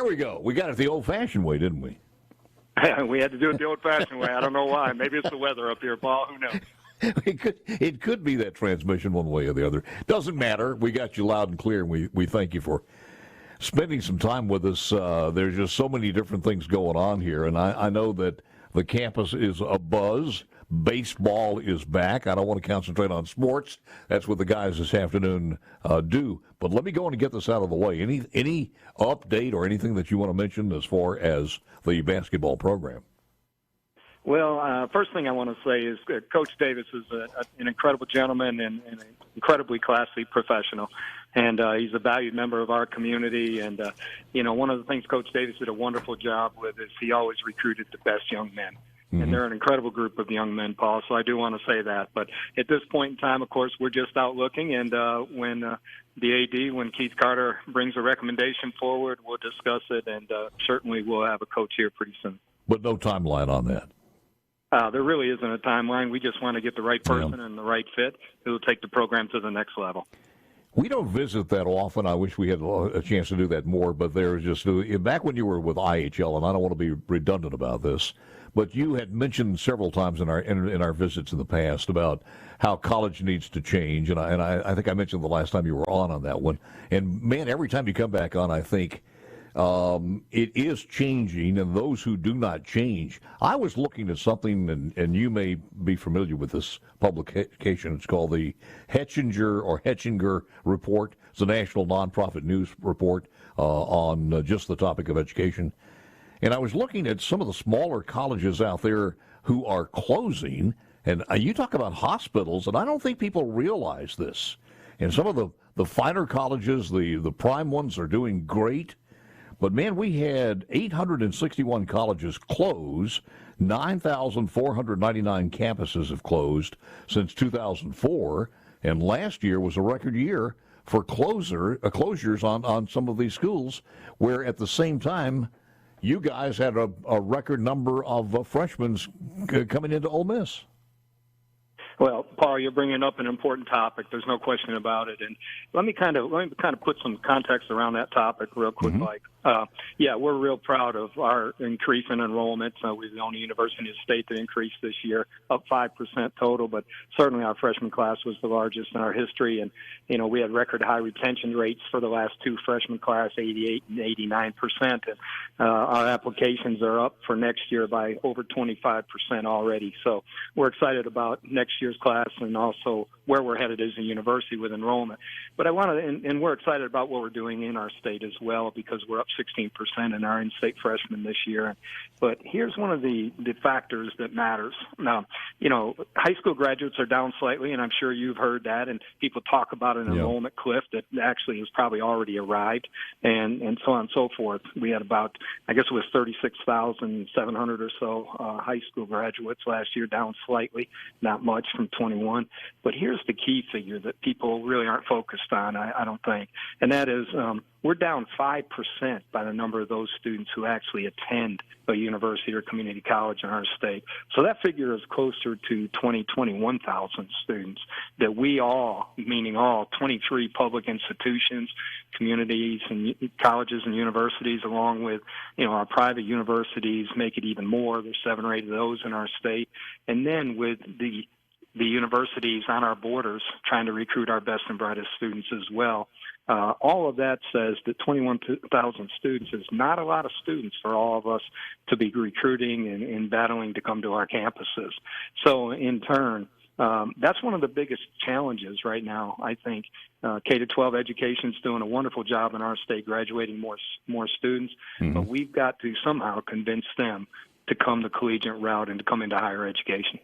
There we go. We got it the old-fashioned way, didn't we? We had to do it the old-fashioned way. I don't know why. Maybe it's the weather up here, Paul. Who knows? It could be that transmission one way or the other. Doesn't matter. We got you loud and clear, and we thank you for spending some time with us. There's just so many different things going on here, and I know that the campus is abuzz. Baseball is back. I don't want to concentrate on sports. That's what the guys this afternoon do. But let me go on and get this out of the way. Any update or anything that you want to mention as far as the basketball program? Well, first thing I want to say is Coach Davis is an incredible gentleman and an incredibly classy professional. And he's a valued member of our community. And, one of the things Coach Davis did a wonderful job with is he always recruited the best young men. Mm-hmm. And they're an incredible group of young men, Paul, so I do want to say that. But at this point in time, of course, we're just out looking. And when the AD, when Keith Carter brings a recommendation forward, we'll discuss it. And certainly we'll have a coach here pretty soon. But no timeline on that. There really isn't a timeline. We just want to get the right person and the right fit who will take the program to the next level. We don't visit that often. I wish we had a chance to do that more, but there's just back when you were with IHL, and I don't want to be redundant about this, but you had mentioned several times in our visits in the past about how college needs to change, and I think I mentioned the last time you were on that one. And man, every time you come back on, I think it is changing, and those who do not change. I was looking at something, and you may be familiar with this publication. It's called the Hetchinger Report. It's a national nonprofit news report on just the topic of education. And I was looking at some of the smaller colleges out there who are closing, and you talk about hospitals, and I don't think people realize this. And some of the finer colleges, the prime ones, are doing great. But, man, we had 861 colleges close. 9,499 campuses have closed since 2004. And last year was a record year for closures on some of these schools, where at the same time you guys had a record number of freshmen coming into Ole Miss. Well, Paul, you're bringing up an important topic. There's no question about it. And let me kind of put some context around that topic real quick. Mm-hmm. We're real proud of our increase in enrollment. We're the only university in the state that increased this year, up 5% total. But certainly our freshman class was the largest in our history. And, we had record high retention rates for the last two freshman class, 88 and 89%. And our applications are up for next year by over 25% already. So we're excited about next year's class and also where we're headed as a university with enrollment. But I want to, and we're excited about what we're doing in our state as well, because we're up 16% in our in-state freshmen this year. But here's one of the factors that matters. Now, high school graduates are down slightly, and I'm sure you've heard that, and people talk about an enrollment cliff that actually has probably already arrived, and so on and so forth. We had about, I guess it was 36,700 or so high school graduates last year, down slightly, not much from 21. But here's the key figure that people really aren't focused on, I don't think, and that is we're down 5% by the number of those students who actually attend a university or community college in our state. So that figure is closer to 21,000 students that we all, meaning all 23 public institutions, communities and colleges and universities, along with, our private universities, make it even more. There's 7 or 8 of those in our state. And then with the universities on our borders trying to recruit our best and brightest students as well. All of that says that 21,000 students is not a lot of students for all of us to be recruiting and battling to come to our campuses. So in turn, that's one of the biggest challenges right now. I think K-12 education is doing a wonderful job in our state, graduating more students, but we've got to somehow convince them to come the collegiate route and to come into higher education.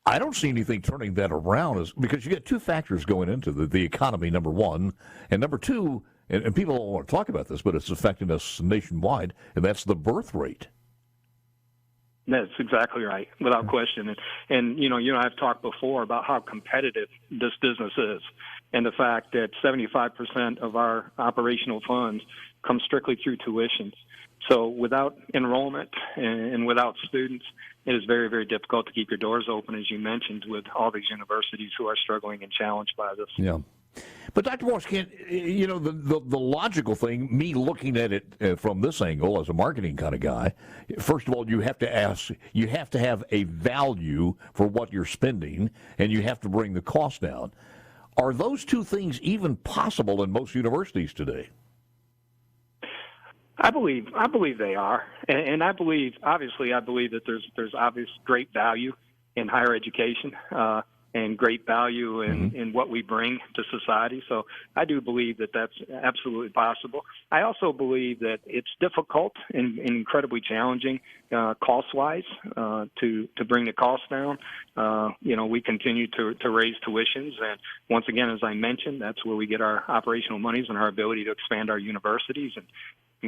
I don't see anything turning that around, because you get two factors going into the economy, number one, and number two, and people don't want to talk about this, but it's affecting us nationwide, and that's the birth rate. That's exactly right, without question. And you and I have talked before about how competitive this business is, and the fact that 75% of our operational funds come strictly through tuitions. So without enrollment and without students, it is very, very difficult to keep your doors open, as you mentioned, with all these universities who are struggling and challenged by this. Yeah. But Dr. Boyce, the logical thing, me looking at it from this angle as a marketing kind of guy, first of all, you have to have a value for what you're spending, and you have to bring the cost down. Are those two things even possible in most universities today? I believe they are, and I believe that there's obvious great value in higher education and great value in what we bring to society. So I do believe that that's absolutely possible. I also believe that it's difficult and incredibly challenging cost-wise to bring the cost down. We continue to raise tuitions, and once again, as I mentioned, that's where we get our operational monies and our ability to expand our universities and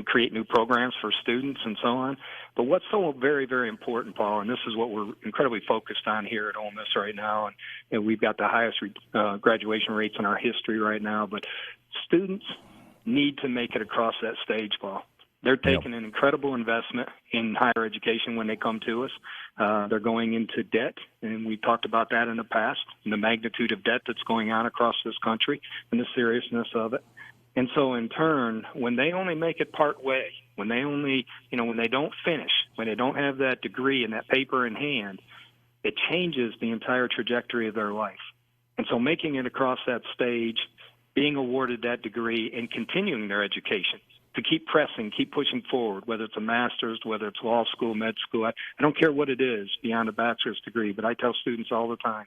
create new programs for students and so on. But what's so very, very important, Paul, and this is what we're incredibly focused on here at Ole Miss right now, and we've got the highest graduation rates in our history right now, but students need to make it across that stage, Paul. They're taking an incredible investment in higher education when they come to us. They're going into debt, and we talked about that in the past, and the magnitude of debt that's going on across this country and the seriousness of it. And so in turn, when they only make it part way, when they don't finish, when they don't have that degree and that paper in hand, it changes the entire trajectory of their life. And so making it across that stage, being awarded that degree, and continuing their education to keep pressing, keep pushing forward, whether it's a master's, whether it's law school, med school. I don't care what it is beyond a bachelor's degree, but I tell students all the time,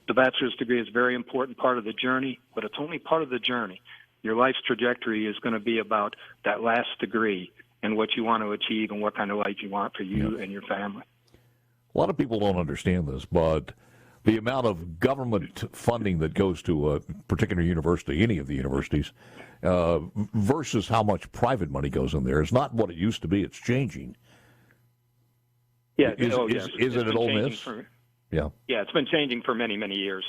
the bachelor's degree is a very important part of the journey, but it's only part of the journey. Your life's trajectory is going to be about that last degree and what you want to achieve and what kind of life you want for you and your family. A lot of people don't understand this, but the amount of government funding that goes to a particular university, any of the universities, versus how much private money goes in there is not what it used to be. It's changing. Yeah. Is it at Ole Miss? Yeah, it's been changing for many, many years.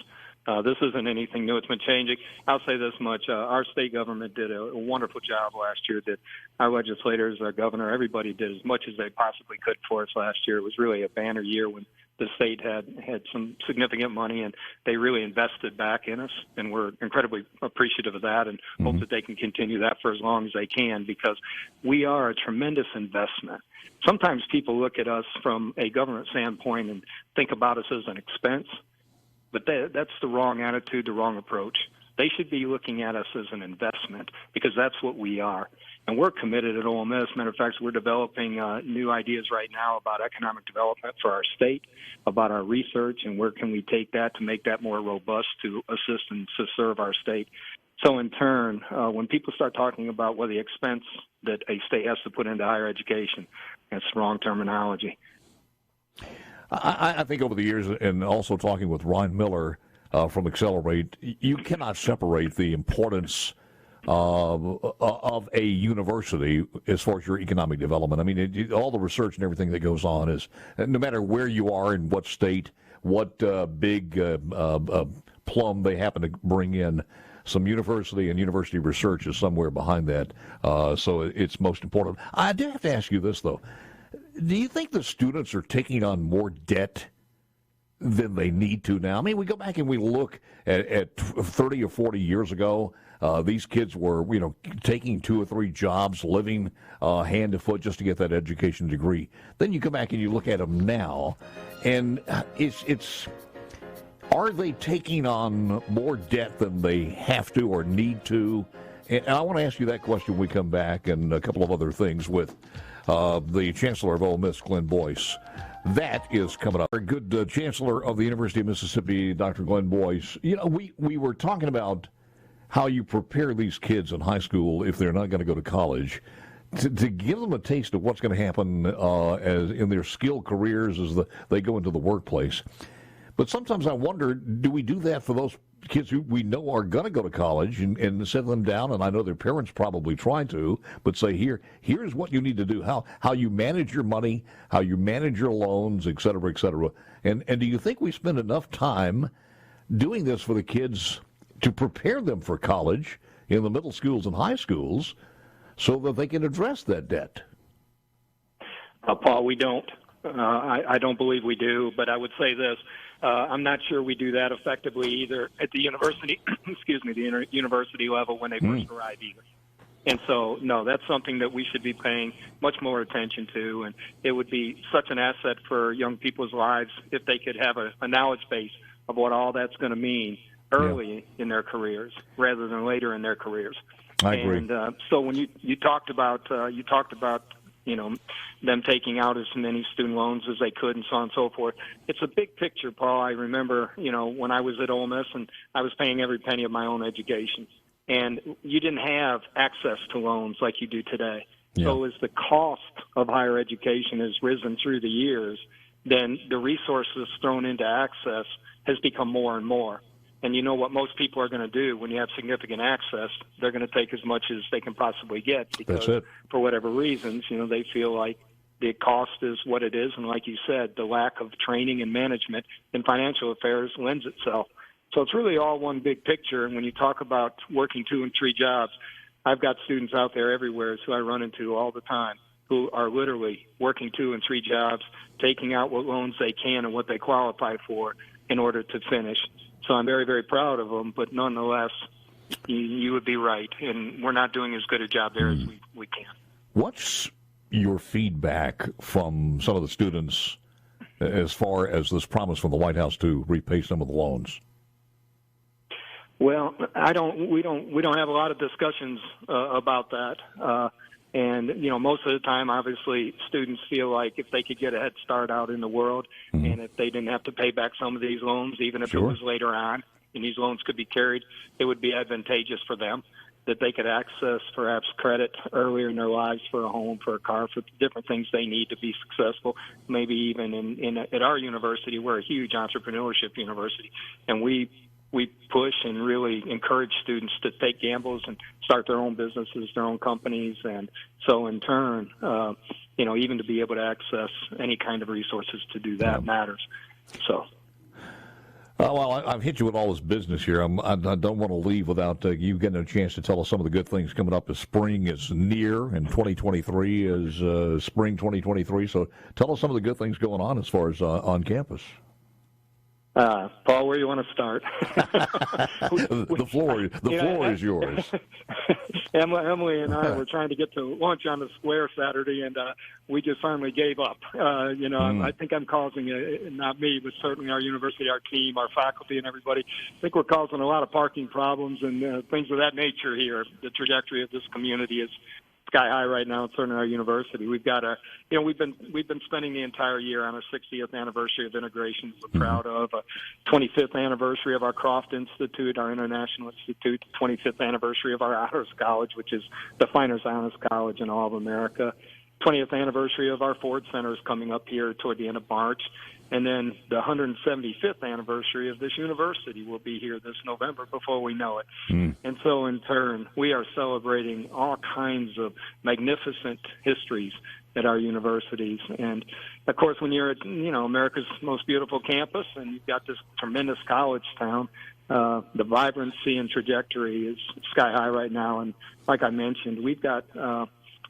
This isn't anything new. It's been changing. I'll say this much. Our state government did a wonderful job last year. That our legislators, our governor, everybody did as much as they possibly could for us last year. It was really a banner year when the state had some significant money, and they really invested back in us, and we're incredibly appreciative of that and hope that they can continue that for as long as they can, because we are a tremendous investment. Sometimes people look at us from a government standpoint and think about us as an expense, but that's the wrong attitude, the wrong approach. They should be looking at us as an investment, because that's what we are. And we're committed at Ole Miss. Matter of fact, we're developing new ideas right now about economic development for our state, about our research, and where can we take that to make that more robust to assist and to serve our state. So in turn, when people start talking about the expense that a state has to put into higher education, that's the wrong terminology. I think over the years, and also talking with Ron Miller from Accelerate, you cannot separate the importance of a university as far as your economic development. I mean, all the research and everything that goes on is, no matter where you are in what state, what big plum they happen to bring in, some university and university research is somewhere behind that. So it's most important. I do have to ask you this, though. Do you think the students are taking on more debt than they need to now? I mean, we go back and we look at 30 or 40 years ago. These kids were, taking 2 or 3 jobs, living hand to foot just to get that education degree. Then you come back and you look at them now, and are they taking on more debt than they have to or need to? And I want to ask you that question when we come back, and a couple of other things with the Chancellor of Ole Miss, Glenn Boyce. That is coming up. Our good Chancellor of the University of Mississippi, Dr. Glenn Boyce. We were talking about how you prepare these kids in high school if they're not going to go to college, to give them a taste of what's going to happen as in their skilled careers as they go into the workplace. But sometimes I wonder, do we do that for those kids who we know are going to go to college and set them down? And I know their parents probably try to, but say, here's what you need to do, how you manage your money, how you manage your loans, et cetera, et cetera. And do you think we spend enough time doing this for the kids to prepare them for college in the middle schools and high schools so that they can address that debt? Paul, we don't. I don't believe we do, but I would say this. I'm not sure we do that effectively either at the university, the university level when they first arrive either. And so, no, that's something that we should be paying much more attention to, and it would be such an asset for young people's lives if they could have a knowledge base of what all that's going to mean early in their careers rather than later in their careers. I agree. And so when you talked about them taking out as many student loans as they could and so on and so forth. It's a big picture, Paul. I remember, when I was at Ole Miss and I was paying every penny of my own education. And you didn't have access to loans like you do today. Yeah. So as the cost of higher education has risen through the years, then the resources thrown into access has become more and more. And you know what most people are going to do when you have significant access, they're going to take as much as they can possibly get because for whatever reasons, they feel like the cost is what it is. And like you said, the lack of training and management in financial affairs lends itself. So it's really all one big picture. And when you talk about working 2 and 3 jobs, I've got students out there everywhere who I run into all the time who are literally working 2 and 3 jobs, taking out what loans they can and what they qualify for in order to finish. So I'm very, very proud of them. But nonetheless, you would be right. And we're not doing as good a job there as we can. What's your feedback from some of the students as far as this promise from the White House to repay some of the loans? Well, we don't have a lot of discussions about that. And most of the time, obviously, students feel like if they could get a head start out in the world and if they didn't have to pay back some of these loans, even if it was later on, and these loans could be carried, it would be advantageous for them that they could access perhaps credit earlier in their lives for a home, for a car, for different things they need to be successful. Maybe even at our university, we're a huge entrepreneurship university, and we push and really encourage students to take gambles and start their own businesses, their own companies. And so in turn, even to be able to access any kind of resources to do that matters. So. Well, I've hit you with all this business here. I don't want to leave without you getting a chance to tell us some of the good things coming up as spring is near and 2023 is spring 2023. So tell us some of the good things going on as far as on campus. Paul, where do you want to start? The floor is yours. Emily and I were trying to get to lunch on the square Saturday, and we just finally gave up. I think I'm causing, not me, but certainly our university, our team, our faculty, and everybody. I think we're causing a lot of parking problems and things of that nature here. The trajectory of this community is sky high right now, certainly our university. We've got we've been spending the entire year on our 60th anniversary of integration. We're proud of a 25th anniversary of our Croft Institute, our International Institute, 25th anniversary of our Honors College, which is the finest honors college in all of America. 20th anniversary of our Ford Center is coming up here toward the end of March. And then the 175th anniversary of this university will be here this November before we know it. And so in turn, we are celebrating all kinds of magnificent histories at our universities. And of course, when you're at, America's most beautiful campus and you've got this tremendous college town, the vibrancy and trajectory is sky high right now. And like I mentioned, we've got,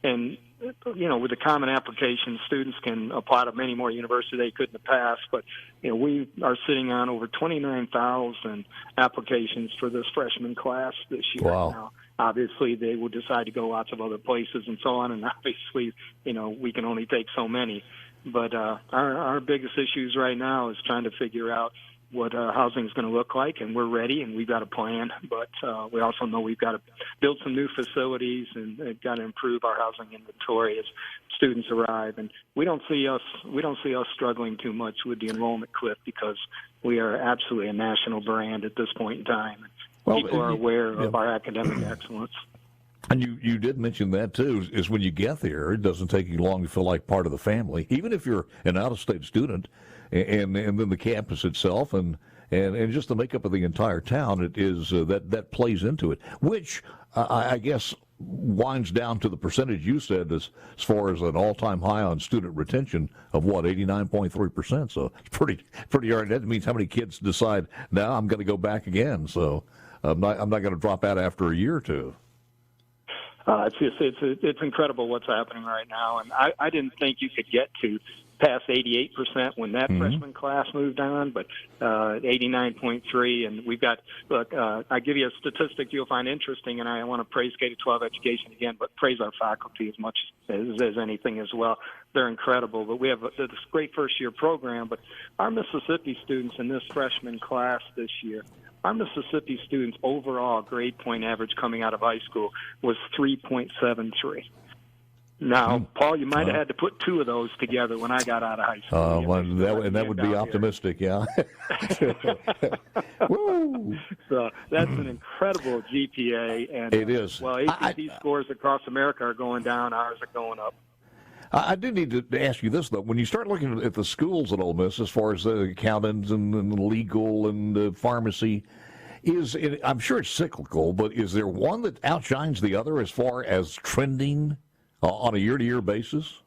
with the common application, students can apply to many more universities they could in the past. But, we are sitting on over 29,000 applications for this freshman class this year. Wow. Now, obviously, they will decide to go lots of other places and so on. And obviously, we can only take so many. But our biggest issues right now is trying to figure out what housing is going to look like, and we're ready, and we've got a plan. But we also know we've got to build some new facilities and got to improve our housing inventory as students arrive. And we don't see us struggling too much with the enrollment cliff because we are absolutely a national brand at this point in time. People are aware of our academic excellence. And you did mention that, too, is when you get there, it doesn't take you long to feel like part of the family, even if you're an out-of-state student, and then the campus itself and just the makeup of the entire town, it is that plays into it, which I guess winds down to the percentage you said as far as an all-time high on student retention of, 89.3%. So it's pretty hard. That means how many kids decide, now I'm going to go back again. So I'm not going to drop out after a year or two. It's incredible what's happening right now, and I didn't think you could get to past 88% when that freshman class moved on, but 89.3. And we've got, look, I give you a statistic you'll find interesting, and I want to praise K-12 education again, but praise our faculty as much as anything as well. They're incredible. But we have this great first-year program, but our Mississippi students in this freshman class this year, our Mississippi students' overall grade point average coming out of high school was 3.73. Now, Paul, you might have had to put two of those together when I got out of high school. That would be optimistic, yeah. Woo! So that's an incredible GPA. And, it is. Well, ACT scores across America are going down. Ours are going up. I do need to ask you this, though. When you start looking at the schools at Ole Miss, as far as accountants and legal and pharmacy, I'm sure it's cyclical, but is there one that outshines the other as far as trending on a year-to-year basis?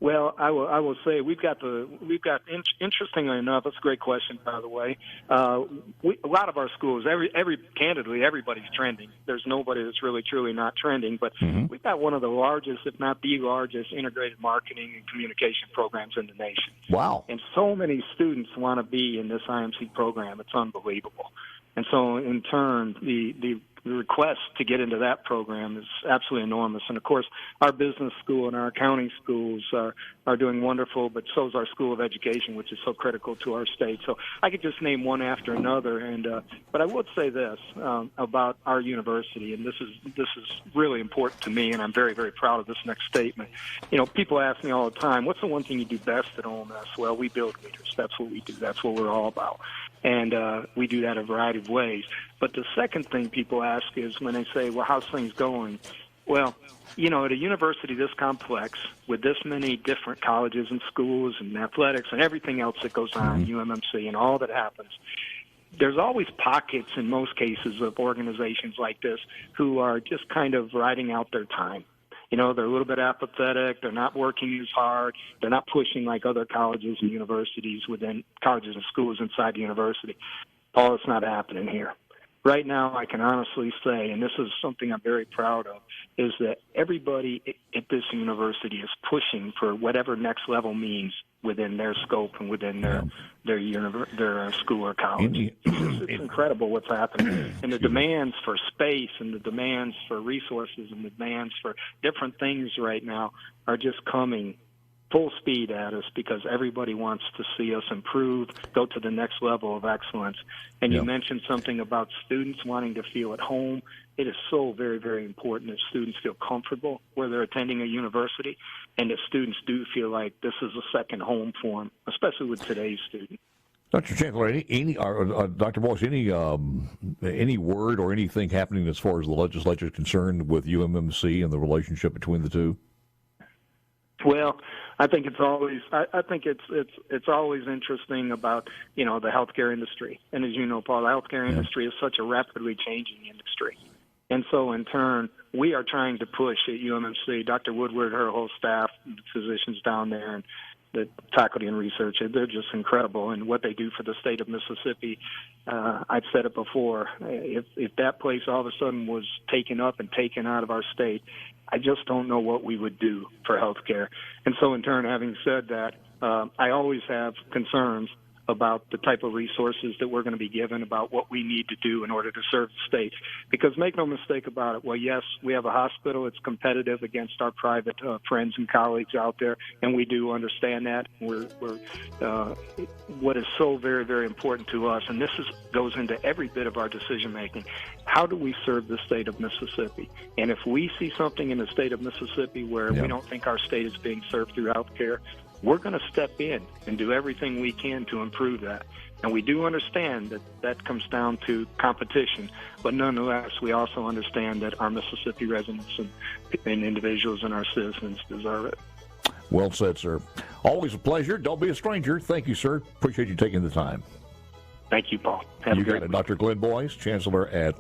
Well, I will say we've got interestingly enough, that's a great question, by the way. A lot of our schools, candidly, everybody's trending. There's nobody that's really truly not trending, but we've got one of the largest, if not the largest, integrated marketing and communication programs in the nation. Wow. And so many students want to be in this IMC program. It's unbelievable. And so, in turn, the request to get into that program is absolutely enormous. And, of course, our business school and our accounting schools are doing wonderful, but so is our School of Education, which is so critical to our state. So I could just name one after another. But I would say this about our university, and this is really important to me, and I'm very, very proud of this next statement. You know, people ask me all the time, what's the one thing you do best at Ole Miss? Well, we build leaders. That's what we do. That's what we're all about. And we do that a variety of ways. But the second thing people ask is when they say, well, how's things going? Well, you know, at a university this complex, with this many different colleges and schools and athletics and everything else that goes on, UMMC and all that happens, there's always pockets in most cases of organizations like this who are just kind of riding out their time. You know, they're a little bit apathetic. They're not working as hard. They're not pushing like other colleges and universities within colleges and schools inside the university. Paul, it's not happening here. Right now, I can honestly say, and this is something I'm very proud of, is that everybody at this university is pushing for whatever next level means within their scope and within their school or college. It's incredible what's happening. And the demands for space and the demands for resources and the demands for different things right now are just coming full speed at us because everybody wants to see us improve, go to the next level of excellence. And you mentioned something about students wanting to feel at home. It is so very, very important that students feel comfortable where they're attending a university and that students do feel like this is a second home for them, especially with today's students. Dr. Chancellor, Dr. Boyce, any word or anything happening as far as the legislature is concerned with UMMC and the relationship between the two? Well, I think it's always it's always interesting about, you know, the healthcare industry. And as you know, Paul, the healthcare industry is such a rapidly changing industry. And so in turn, we are trying to push at UMMC, Dr. Woodward, her whole staff, physicians down there, and the faculty and research, they're just incredible. And what they do for the state of Mississippi, I've said it before, if that place all of a sudden was taken up and taken out of our state, I just don't know what we would do for healthcare. And so in turn, having said that, I always have concerns about the type of resources that we're going to be given, about what we need to do in order to serve the state. Because make no mistake about it, well, yes, we have a hospital. It's competitive against our private friends and colleagues out there, and we do understand that. What is so very, very important to us, and this goes into every bit of our decision-making, how do we serve the state of Mississippi? And if we see something in the state of Mississippi where we don't think our state is being served through health care, we're going to step in and do everything we can to improve that. And we do understand that that comes down to competition, but nonetheless, we also understand that our Mississippi residents and individuals and our citizens deserve it. Well said, sir. Always a pleasure. Don't be a stranger. Thank you, sir. Appreciate you taking the time. Thank you, Paul. Have a great week. Dr. Glenn Boyce, Chancellor at